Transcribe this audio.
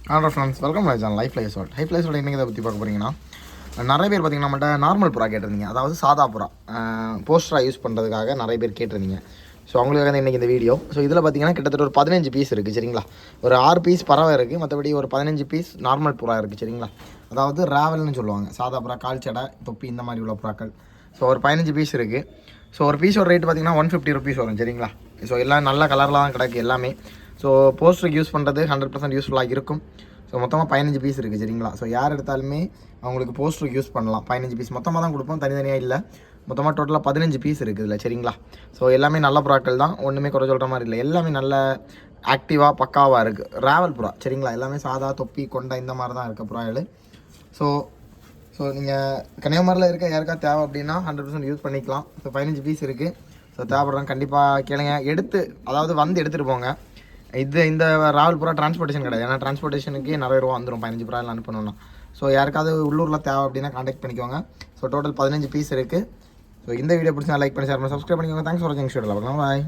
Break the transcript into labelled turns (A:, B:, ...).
A: Hello friends, welcome my channel life life short. Life life short இன்றைக்கி இதை பற்றி பார்க்க போகிறீங்கன்னா, நிறைய பேர் பார்த்தீங்கன்னா நம்மள்ட்ட நார்மல் புறா கேட்டிருந்தீங்க. அதாவது சாதா புறா போஸ்டராக யூஸ் பண்ணுறதுக்காக நிறைய பேர் கேட்டிருந்தீங்க. ஸோ அவங்களுக்காக தான் இன்றைக்கி இந்த வீடியோ. ஸோ இதில் பார்த்தீங்கன்னா கிட்டத்தட்ட ஒரு 15 பீஸ் இருக்குது சரிங்களா. ஒரு 6 பீஸ் பறவை இருக்குது, மற்றபடி ஒரு 15 பீஸ் நார்மல் புறா இருக்குது சரிங்களா. அதாவது ராவல்னு சொல்லுவாங்க, சாதா புறா, கால்ச்சடை, தொப்பி இந்த மாதிரி உள்ள புறாக்கள். ஸோ ஒரு 15 பீஸ் இருக்குது. ஸோ ஒரு பீஸோட ரேட் பார்த்தீங்கன்னா 150 ருபீஸ் வரும் சரிங்களா. ஸோ எல்லாம் நல்ல கலரில் தான் கிடக்கு எல்லாமே. ஸோ போஸ்டருக்கு யூஸ் பண்ணுறது 100% யூஸ்ஃபுல்லாக இருக்கும். ஸோ மொத்தமாக 15 பீஸ் இருக்குது சரிங்களா. ஸோ யார் எடுத்தாலுமே அவங்களுக்கு போஸ்டருக்கு யூஸ் பண்ணலாம். 15 பீஸ் மொத்தமாக தான் கொடுப்போம், தனித்தனியாக இல்லை. மொத்தமாக டோட்டலாக 15 பீஸ் இருக்குது இதில் சரிங்களா. ஸோ எல்லாமே நல்ல புறாக்கள் தான், ஒன்றுமே குறை சொல்கிற மாதிரி இல்லை. எல்லாமே நல்ல ஆக்டிவாக பக்காவாக இருக்குது. ராவல் புறா சரிங்களா. எல்லாமே சாதா, தொப்பி, கொண்டை இந்த மாதிரி தான் இருக்க புறாகள். ஸோ நீங்கள் கன்னியாகுமரியில் இருக்க யாருக்கா தேவை அப்படின்னா 100% யூஸ் பண்ணிக்கலாம். ஸோ 15 பீஸ் இருக்குது. ஸோ தேவைப்படுறாங்க கண்டிப்பாக கேளுங்க. அதாவது எடுத்துகிட்டு போங்க. இந்த ராவல் புறா டிரான்ஸ்போர்ட்டேஷன் கிடையாது. ஏன்னா டிரான்ஸ்போர்ட்டேஷனுக்கு நிறைய ரூபா வந்துடும் 15 புறா எல்லாம் அனுப்பணும்னா. ஸோ யாருக்காவது உள்ளூரில் தேவை அப்படின்னா கான்டாக்ட் பண்ணிக்கோங்க. ஸோ டோட்டல் 15 பீஸ் இருக்குது. ஸோ இந்த வீடியோ பிடிச்சா லைக் பண்ணி ஷேர் பண்ணி சப்ஸ்கிரைப் பண்ணிக்கோங்க. தேங்க்ஸ் ஃபார் வாட்சிங். ஷூட் பார்க்கலாம். பாய்.